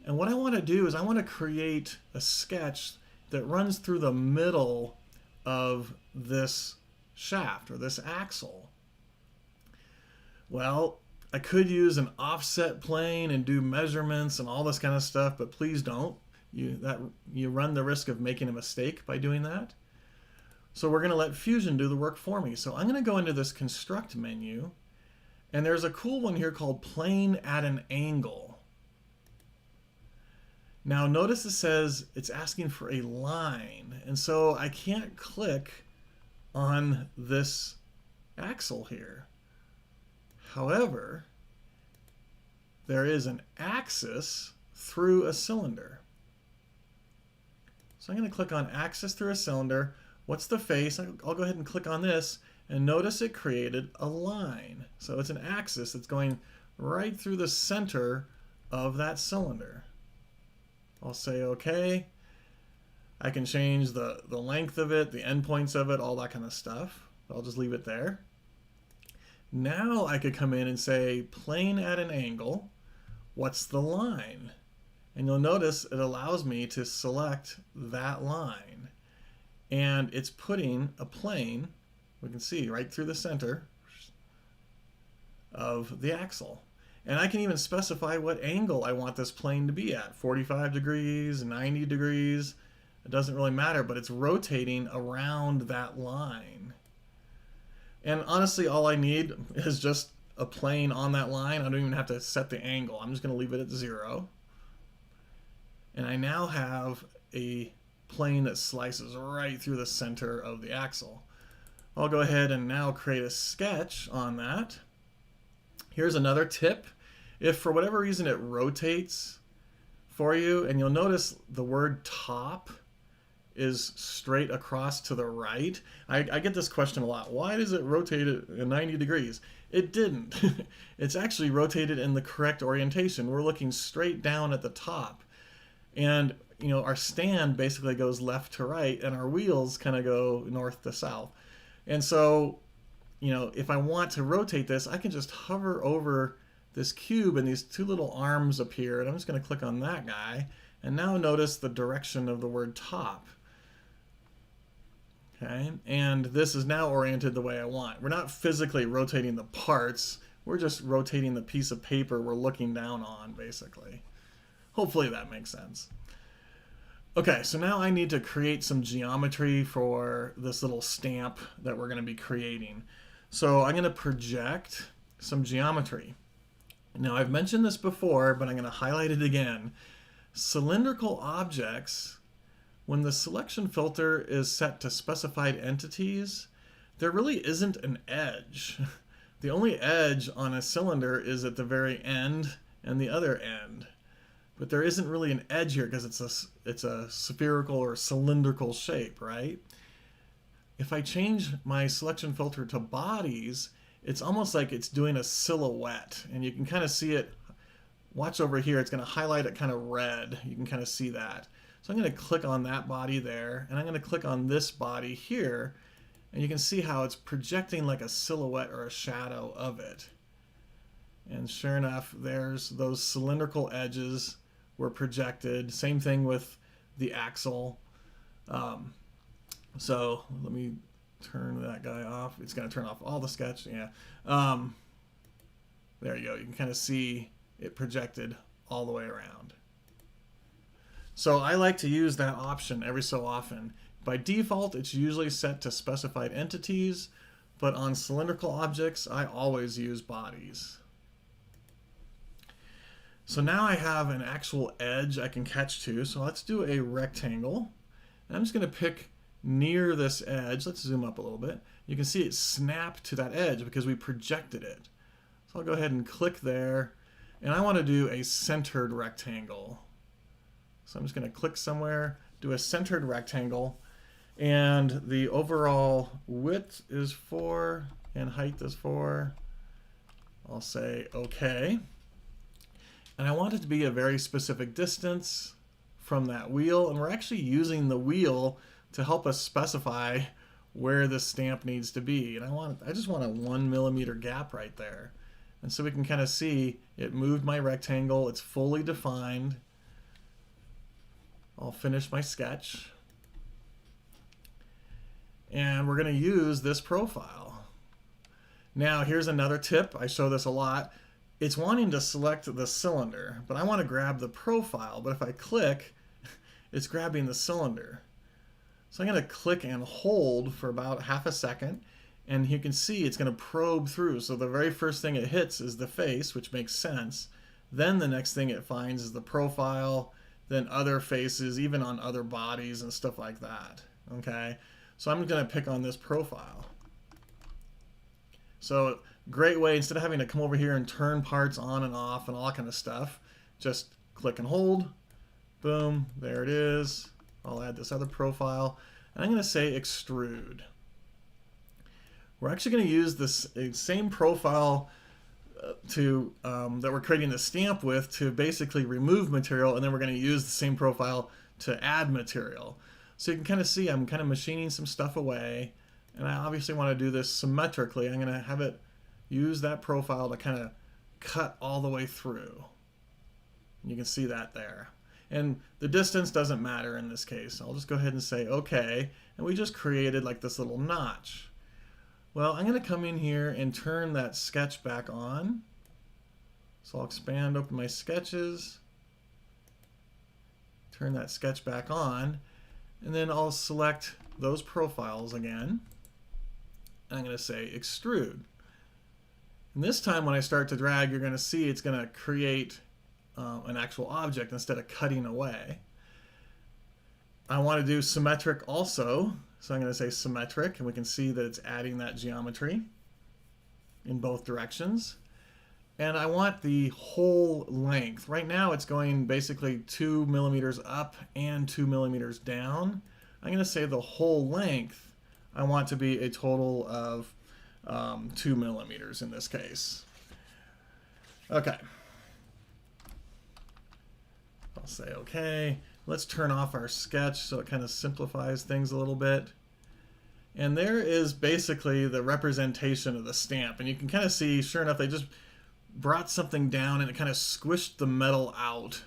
And what I want to do is I want to create a sketch that runs through the middle of this shaft or this axle. Well, I could use an offset plane and do measurements and all this kind of stuff, but please don't. You run the risk of making a mistake by doing that. So we're going to let Fusion do the work for me. So I'm going to go into this construct menu, and there's a cool one here called plane at an angle. Now notice it says it's asking for a line, and so I can't click on this axle here. However, there is an axis through a cylinder. So I'm going to click on axis through a cylinder. What's the face? I'll go ahead and click on this, and notice it created a line. So it's an axis that's going right through the center of that cylinder. I'll say OK. I can change the length of it, the endpoints of it, all that kind of stuff. I'll just leave it there. Now I could come in and say plane at an angle. What's the line? And you'll notice it allows me to select that line. And it's putting a plane, we can see right through the center of the axle. And I can even specify what angle I want this plane to be at. 45 degrees, 90 degrees. It doesn't really matter, but it's rotating around that line. And honestly, all I need is just a plane on that line. I don't even have to set the angle. I'm just going to leave it at 0. And I now have a plane that slices right through the center of the axle. I'll go ahead and now create a sketch on that. Here's another tip. If for whatever reason it rotates for you, and you'll notice the word top is straight across to the right. I get this question a lot. Why does it rotate at 90 degrees? It didn't. It's actually rotated in the correct orientation. We're looking straight down at the top. And our stand basically goes left to right, and our wheels kind of go north to south. And so, if I want to rotate this, I can just hover over this cube and these two little arms appear, and I'm just going to click on that guy. And now notice the direction of the word top. Okay, and this is now oriented the way I want. We're not physically rotating the parts, we're just rotating the piece of paper we're looking down on, basically. Hopefully that makes sense. Okay, so now I need to create some geometry for this little stamp that we're going to be creating. So I'm going to project some geometry. Now I've mentioned this before, but I'm going to highlight it again. Cylindrical objects, when the selection filter is set to specified entities, there really isn't an edge. The only edge on a cylinder is at the very end and the other end. But there isn't really an edge here because it's a spherical or cylindrical shape, right? If I change my selection filter to bodies, it's almost like it's doing a silhouette, and you can kind of see it. Watch over here, it's going to highlight it kind of red. You can kind of see that. So I'm going to click on that body there, and I'm going to click on this body here, and you can see how it's projecting like a silhouette or a shadow of it. And sure enough, there's those cylindrical edges were projected. Same thing with the axle. So let me turn that guy off. It's going to turn off all the sketch. Yeah. There you go. You can kind of see it projected all the way around. So I like to use that option every so often. By default, it's usually set to specified entities, but on cylindrical objects, I always use bodies. So now I have an actual edge I can catch to. So let's do a rectangle. And I'm just going to pick near this edge. Let's zoom up a little bit. You can see it snapped to that edge because we projected it. So I'll go ahead and click there. And I want to do a centered rectangle. So I'm just going to click somewhere, do a centered rectangle. And the overall width is 4 and height is 4. I'll say okay. And I want it to be a very specific distance from that wheel, and we're actually using the wheel to help us specify where the stamp needs to be. And I just want a 1 millimeter gap right there. And so we can kind of see it moved my rectangle, it's fully defined. I'll finish my sketch. And we're going to use this profile. Now here's another tip, I show this a lot. It's wanting to select the cylinder, but I want to grab the profile, but if I click, it's grabbing the cylinder. So I'm going to click and hold for about half a second, and you can see it's going to probe through. So the very first thing it hits is the face, which makes sense. Then the next thing it finds is the profile, then other faces, even on other bodies and stuff like that. Okay, so I'm going to pick on this profile. So great way, instead of having to come over here and turn parts on and off and all that kind of stuff, just click and hold. Boom, there it is. I'll add this other profile, and I'm going to say extrude. We're actually going to use this same profile that we're creating the stamp with to basically remove material, and then we're going to use the same profile to add material. So you can kind of see I'm kind of machining some stuff away, and I obviously want to do this symmetrically. I'm going to have it use that profile to kind of cut all the way through. You can see that there. And the distance doesn't matter in this case. I'll just go ahead and say okay, and we just created like this little notch. Well, I'm going to come in here and turn that sketch back on. So I'll expand open my sketches, turn that sketch back on, and then I'll select those profiles again. And I'm going to say extrude. And this time when I start to drag, you're going to see it's going to create an actual object instead of cutting away. I want to do symmetric also, so I'm going to say symmetric, and we can see that it's adding that geometry in both directions. And I want the whole length. Right now it's going basically 2 millimeters up and 2 millimeters down. I'm going to say the whole length I want to be a total of 2 millimeters in this case. Okay. I'll say okay. Let's turn off our sketch so it kind of simplifies things a little bit. And there is basically the representation of the stamp. And you can kind of see, sure enough, they just brought something down and it kind of squished the metal out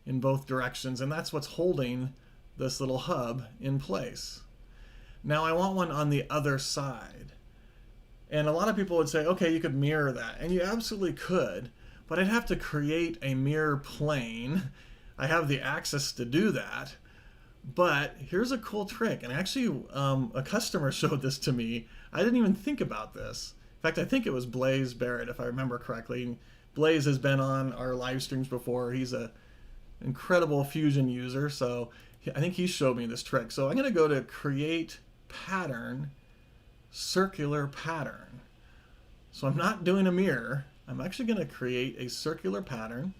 in both directions. And that's what's holding this little hub in place. Now I want one on the other side. And a lot of people would say, okay, you could mirror that. And you absolutely could. But I'd have to create a mirror plane. I have the access to do that. But here's a cool trick. And actually, a customer showed this to me. I didn't even think about this. In fact, I think it was Blaze Barrett, if I remember correctly. Blaze has been on our live streams before. He's an incredible Fusion user. So I think he showed me this trick. So I'm going to go to Create Pattern, Circular Pattern. So I'm not doing a mirror. I'm actually going to create a circular pattern.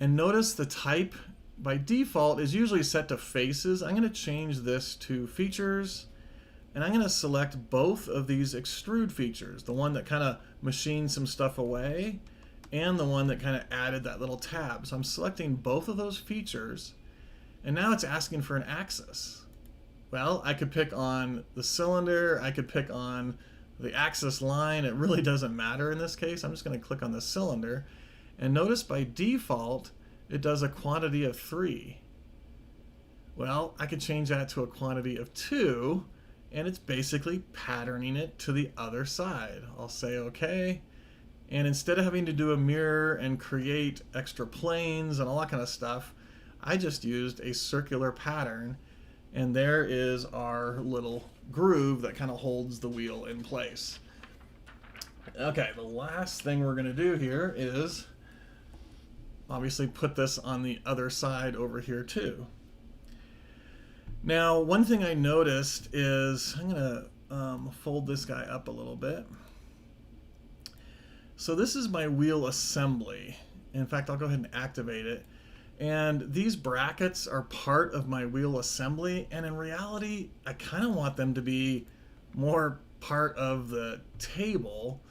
And notice the type by default is usually set to faces. I'm going to change this to features, and I'm going to select both of these extrude features, the one that kind of machined some stuff away and the one that kind of added that little tab. So I'm selecting both of those features, and now it's asking for an axis. Well, I could pick on the cylinder, I could pick on the axis line. It really doesn't matter in this case. I'm just going to click on the cylinder, and notice by default it does a quantity of 3. Well, I could change that to a quantity of 2, and it's basically patterning it to the other side. I'll say okay, and instead of having to do a mirror and create extra planes and all that kind of stuff, I just used a circular pattern, and there is our little groove that kind of holds the wheel in place. Okay, the last thing we're going to do here is obviously put this on the other side over here too. Now, one thing I noticed is, I'm going to fold this guy up a little bit. So this is my wheel assembly. In fact, I'll go ahead and activate it. And these brackets are part of my wheel assembly, and in reality, I kind of want them to be more part of the table.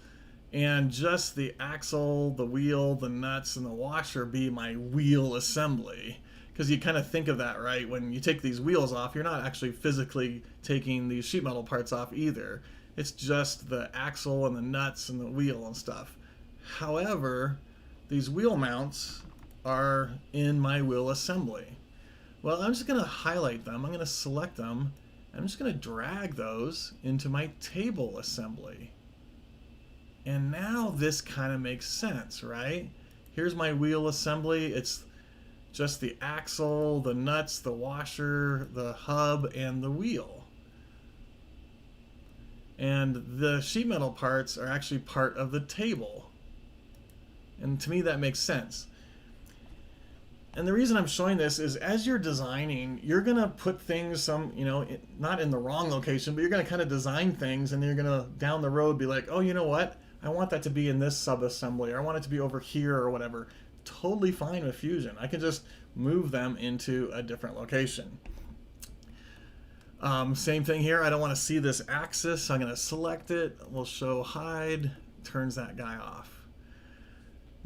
and just the axle, the wheel, the nuts, and the washer be my wheel assembly. Because you kind of think of that, right? When you take these wheels off, you're not actually physically taking these sheet metal parts off either. It's just the axle and the nuts and the wheel and stuff. However, these wheel mounts are in my wheel assembly. Well, I'm just going to highlight them. I'm going to select them. I'm just going to drag those into my table assembly. And now this kind of makes sense, right? Here's my wheel assembly. It's just the axle, the nuts, the washer, the hub, and the wheel. And the sheet metal parts are actually part of the table. And to me that makes sense. And the reason I'm showing this is as you're designing, you're going to put things not in the wrong location, but you're going to kind of design things and you're going to down the road be like, oh, you know what? I want that to be in this sub-assembly, or I want it to be over here or whatever. Totally fine with Fusion. I can just move them into a different location. Same thing here. I don't want to see this axis, so I'm going to select it. We'll show hide, turns that guy off.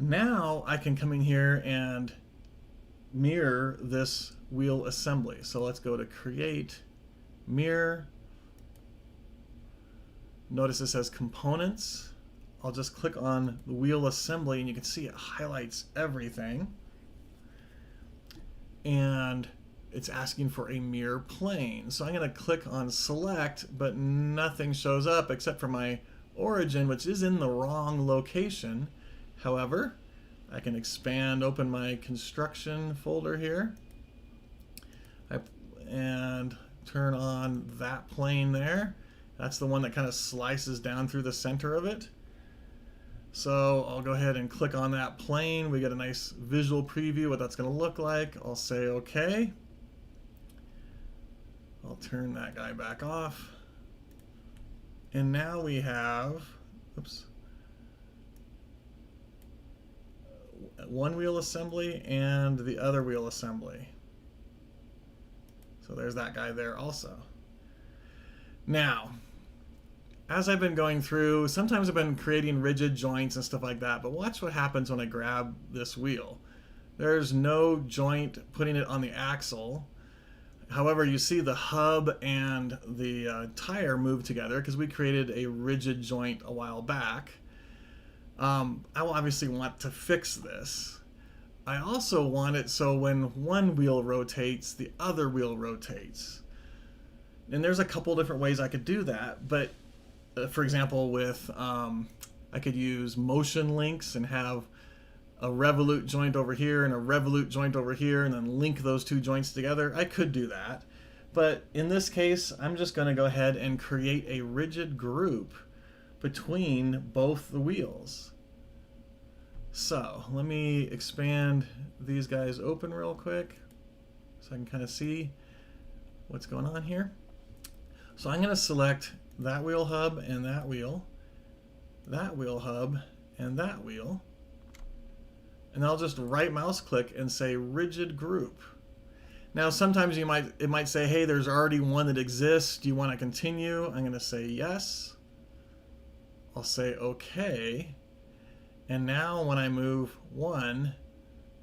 Now I can come in here and mirror this wheel assembly. So let's go to create, mirror. Notice it says components. I'll just click on the wheel assembly and you can see it highlights everything. And it's asking for a mirror plane. So I'm going to click on select, but nothing shows up except for my origin, which is in the wrong location. However, I can expand, open my construction folder here, and turn on that plane there. That's the one that kind of slices down through the center of it. So I'll go ahead and click on that plane. We get a nice visual preview what that's going to look like. I'll say OK. I'll turn that guy back off. And now we have, one wheel assembly and the other wheel assembly. So there's that guy there also. Now, as I've been going through, sometimes I've been creating rigid joints and stuff like that, but watch what happens when I grab this wheel. There's no joint putting it on the axle. However, you see the hub and the tire move together because we created a rigid joint a while back. I will obviously want to fix this. I also want it so when one wheel rotates, the other wheel rotates. And there's a couple different ways I could do that, but for example, with I could use motion links and have a revolute joint over here and a revolute joint over here and then link those two joints together. I could do that. But in this case, I'm just going to go ahead and create a rigid group between both the wheels. So let me expand these guys open real quick so I can kind of see what's going on here. So I'm going to select that wheel hub and that wheel hub and that wheel. And I'll just right mouse click and say rigid group. Now sometimes it might say, hey, there's already one that exists. Do you want to continue? I'm going to say yes. I'll say okay. And now when I move one,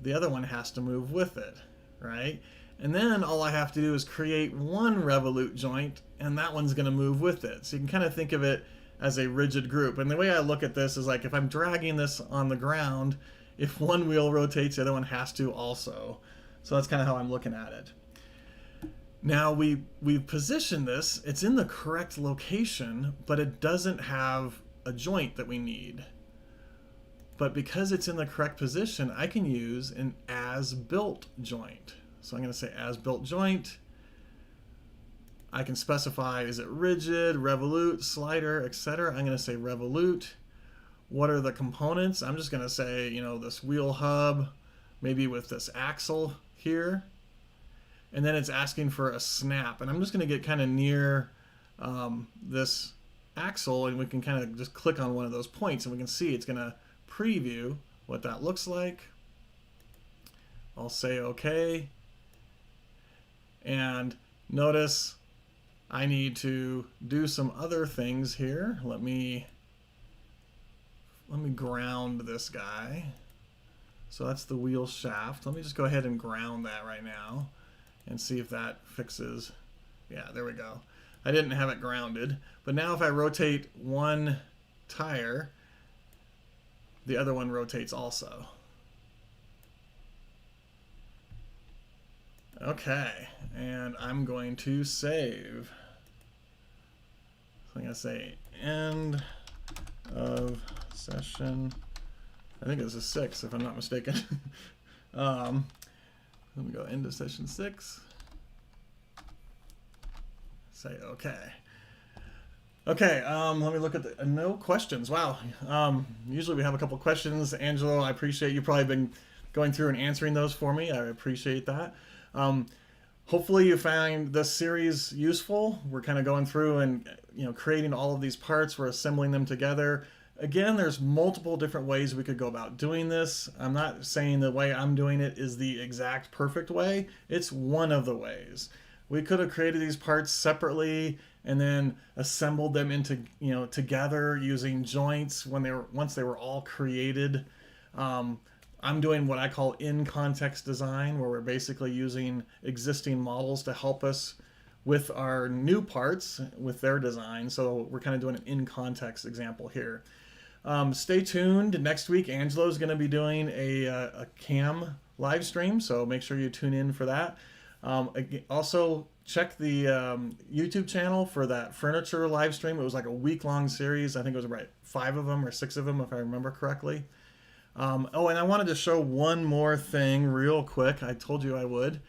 the other one has to move with it, right? And then all I have to do is create one revolute joint and that one's going to move with it. So you can kind of think of it as a rigid group. And the way I look at this is like if I'm dragging this on the ground, if one wheel rotates, the other one has to also. So that's kind of how I'm looking at it. Now we've positioned this, it's in the correct location, but it doesn't have a joint that we need. But because it's in the correct position, I can use an as-built joint. So I'm going to say as-built joint. I can specify, is it rigid, revolute, slider, etc. I'm going to say revolute. What are the components? I'm just going to say, this wheel hub, maybe with this axle here. And then it's asking for a snap. And I'm just going to get kind of near this axle, and we can kind of just click on one of those points, and we can see it's going to preview what that looks like. I'll say OK. And notice I need to do some other things here. Let me ground this guy. So that's the wheel shaft. Let me just go ahead and ground that right now and see if that fixes. Yeah, there we go. I didn't have it grounded, but now if I rotate one tire, the other one rotates also. Okay, and I'm going to save. So I'm going to say end of session. I think this is 6 if I'm not mistaken. Let me go into session 6. Say okay. Okay, let me look at the no questions. Wow. Usually we have a couple questions. Angelo, I appreciate you probably been going through and answering those for me. I appreciate that. Hopefully you find this series useful. We're kind of going through and creating all of these parts. We're assembling them together. Again, there's multiple different ways we could go about doing this. I'm not saying the way I'm doing it is the exact perfect way. It's one of the ways. We could have created these parts separately and then assembled them into together using joints once they were all created. I'm doing what I call in-context design, where we're basically using existing models to help us with our new parts with their design. So we're kind of doing an in-context example here. Stay tuned. Next week, Angelo is going to be doing a cam live stream, so make sure you tune in for that. Also, check the YouTube channel for that furniture live stream. It was like a week-long series. I think it was about 5 of them or 6 of them, if I remember correctly. Oh, and I wanted to show one more thing real quick. I told you I would.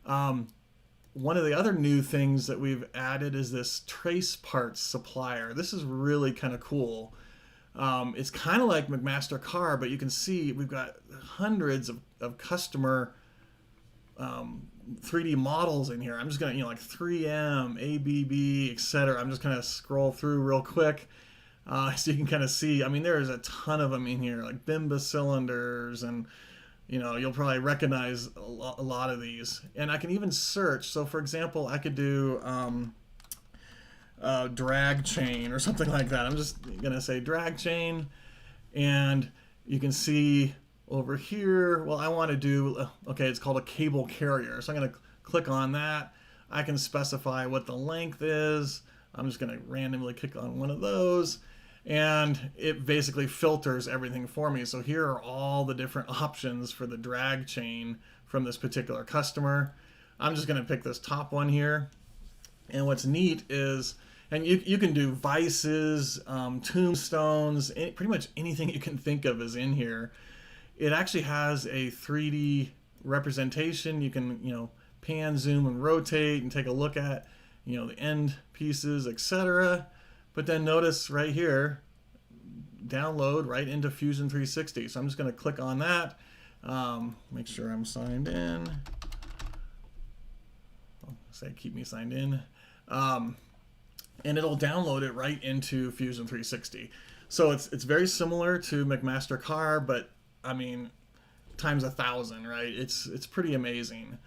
One of the other new things that we've added is this TraceParts supplier. This is really kind of cool. It's kind of like McMaster Car, but you can see we've got hundreds of customer 3D models in here. I'm just gonna, like 3M, ABB, etc. I'm just gonna scroll through real quick so you can kind of see. I mean, there's a ton of them in here, like Bimba cylinders, and you'll probably recognize a lot of these. And I can even search. So, for example, I could do drag chain or something like that. I'm just gonna say drag chain, and you can see over here, well, I want to do, okay, it's called a cable carrier. So I'm going to click on that. I can specify what the length is. I'm just going to randomly click on one of those, and it basically filters everything for me. So here are all the different options for the drag chain from this particular customer. I'm just going to pick this top one here. And what's neat is, and you can do vices, tombstones, pretty much anything you can think of is in here. It actually has a 3D representation. You can, pan, zoom, and rotate and take a look at, the end pieces, etc. But then notice right here, download right into Fusion 360. So I'm just going to click on that. Make sure I'm signed in. I'll say keep me signed in. And it'll download it right into Fusion 360. So it's very similar to McMaster Car, but I mean, times 1,000, right? It's pretty amazing.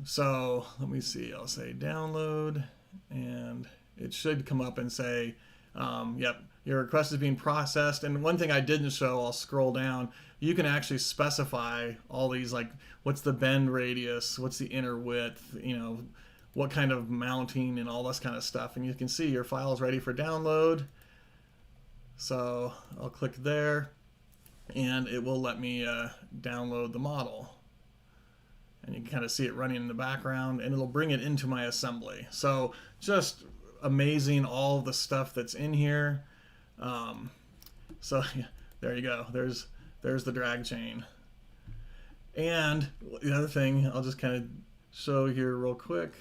So let me see. I'll say download, and it should come up and say, yep, your request is being processed. And one thing I didn't show, I'll scroll down. You can actually specify all these, like what's the bend radius, what's the inner width, what kind of mounting and all this kind of stuff. And you can see your file is ready for download. So I'll click there, and it will let me download the model. And you can kind of see it running in the background, and it'll bring it into my assembly. So just amazing, all the stuff that's in here. So yeah, there you go. There's the drag chain. And the other thing I'll just kind of show here real quick.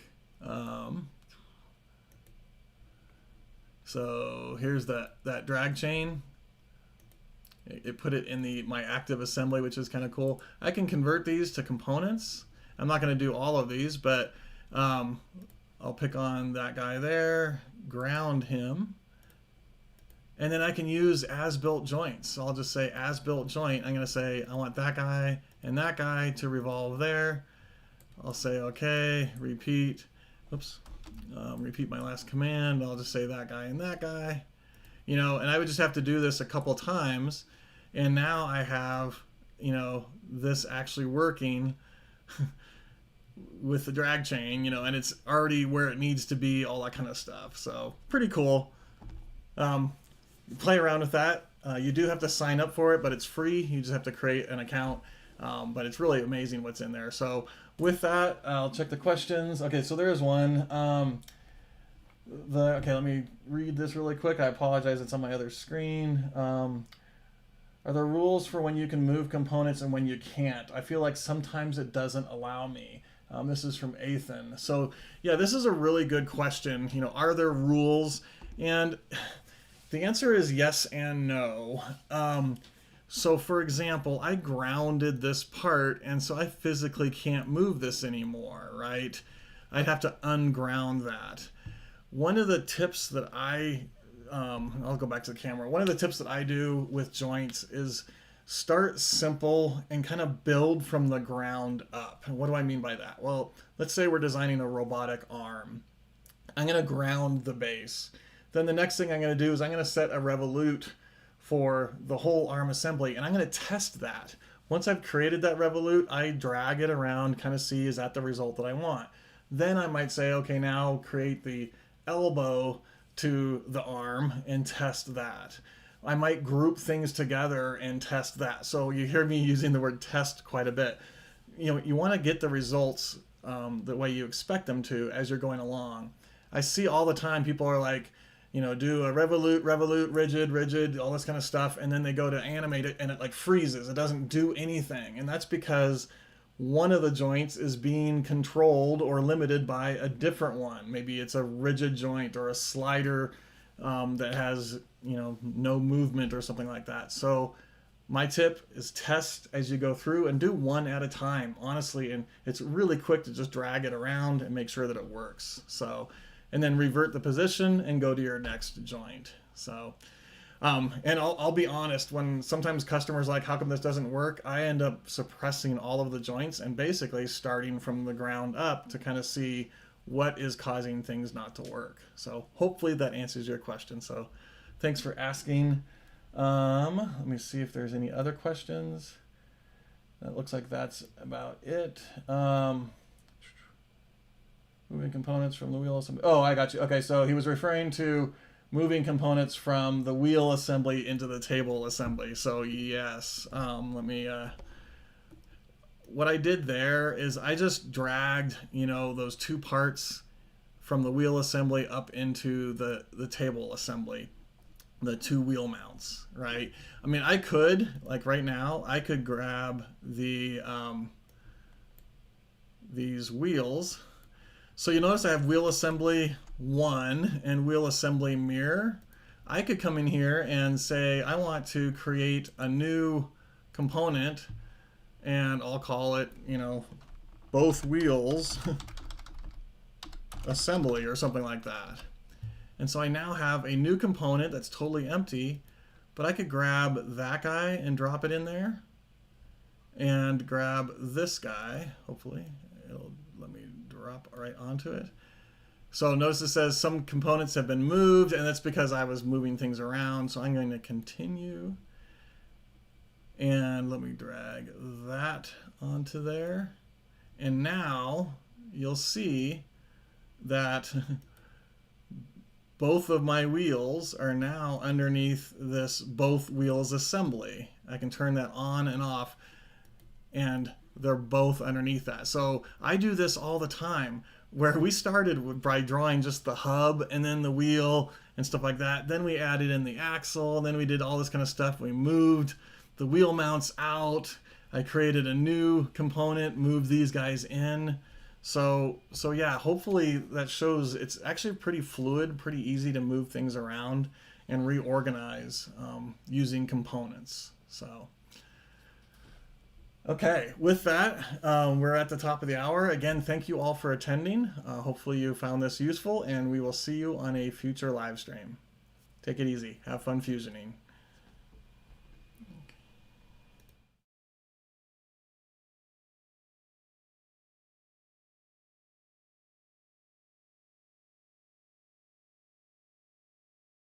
So here's that drag chain. It put it in my active assembly, which is kind of cool. I can convert these to components. I'm not going to do all of these, but I'll pick on that guy there, ground him, and then I can use as-built joints. So I'll just say as-built joint. I'm going to say I want that guy and that guy to revolve there. I'll say okay, repeat. Oops. Repeat my last command. I'll just say that guy and that guy. and I would just have to do this a couple times, and now I have, this actually working with the drag chain, and it's already where it needs to be, all that kind of stuff. So pretty cool. Play around with that. You do have to sign up for it, but it's free. You just have to create an account. But it's really amazing what's in there. So with that, I'll check the questions. Okay, so there is one. Okay, let me read this really quick. I apologize, it's on my other screen. Are there rules for when you can move components and when you can't? I feel like sometimes it doesn't allow me. This is from Ethan. So yeah, this is a really good question. Are there rules? And the answer is yes and no. So for example, I grounded this part, and so I physically can't move this anymore, right? I'd have to unground that. One of the tips that I'll go back to the camera. One of the tips that I do with joints is start simple and kind of build from the ground up. And what do I mean by that? Well, let's say we're designing a robotic arm. I'm going to ground the base. Then the next thing I'm going to do is I'm going to set a revolute for the whole arm assembly, and I'm going to test that. Once I've created that revolute, I drag it around, kind of see, is that the result that I want? Then I might say, okay, now create the elbow to the arm and test that. I might group things together and test that. So you hear me using the word test quite a bit. You want to get the results the way you expect them to as you're going along. I see all the time people are like, do a revolute, rigid, all this kind of stuff, and then they go to animate it and it like freezes. It doesn't do anything. And that's because one of the joints is being controlled or limited by a different one. Maybe it's a rigid joint or a slider that has, no movement or something like that. So my tip is test as you go through and do one at a time, honestly. And it's really quick to just drag it around and make sure that it works. And then revert the position and go to your next joint. So, and I'll be honest, when sometimes customers like, how come this doesn't work? I end up suppressing all of the joints and basically starting from the ground up to kind of see what is causing things not to work. So hopefully that answers your question. So thanks for asking. Let me see if there's any other questions. That looks like that's about it. Moving components from the wheel assembly. Oh, I got you. Okay, so he was referring to moving components from the wheel assembly into the table assembly. So yes, what I did there is I just dragged, those two parts from the wheel assembly up into the table assembly, the two wheel mounts, right? I mean, I could, like right now, I could grab these wheels. So you notice I have wheel assembly 1 and wheel assembly mirror. I could come in here and say I want to create a new component, and I'll call it, both wheels assembly or something like that. And so I now have a new component that's totally empty, but I could grab that guy and drop it in there and grab this guy. Hopefully it'll let me drop right onto it. So notice it says some components have been moved, and that's because I was moving things around. So I'm going to continue, and let me drag that onto there. And now you'll see that both of my wheels are now underneath this both wheels assembly. I can turn that on and off, and they're both underneath that. So I do this all the time, where we started by drawing just the hub and then the wheel and stuff like that. Then we added in the axle, and then we did all this kind of stuff. We moved the wheel mounts out. I created a new component, moved these guys in. So yeah, hopefully that shows it's actually pretty fluid, pretty easy to move things around and reorganize using components. So okay, with that, we're at the top of the hour. Again, thank you all for attending. Hopefully you found this useful, and we will see you on a future live stream. Take it easy. Have fun fusioning.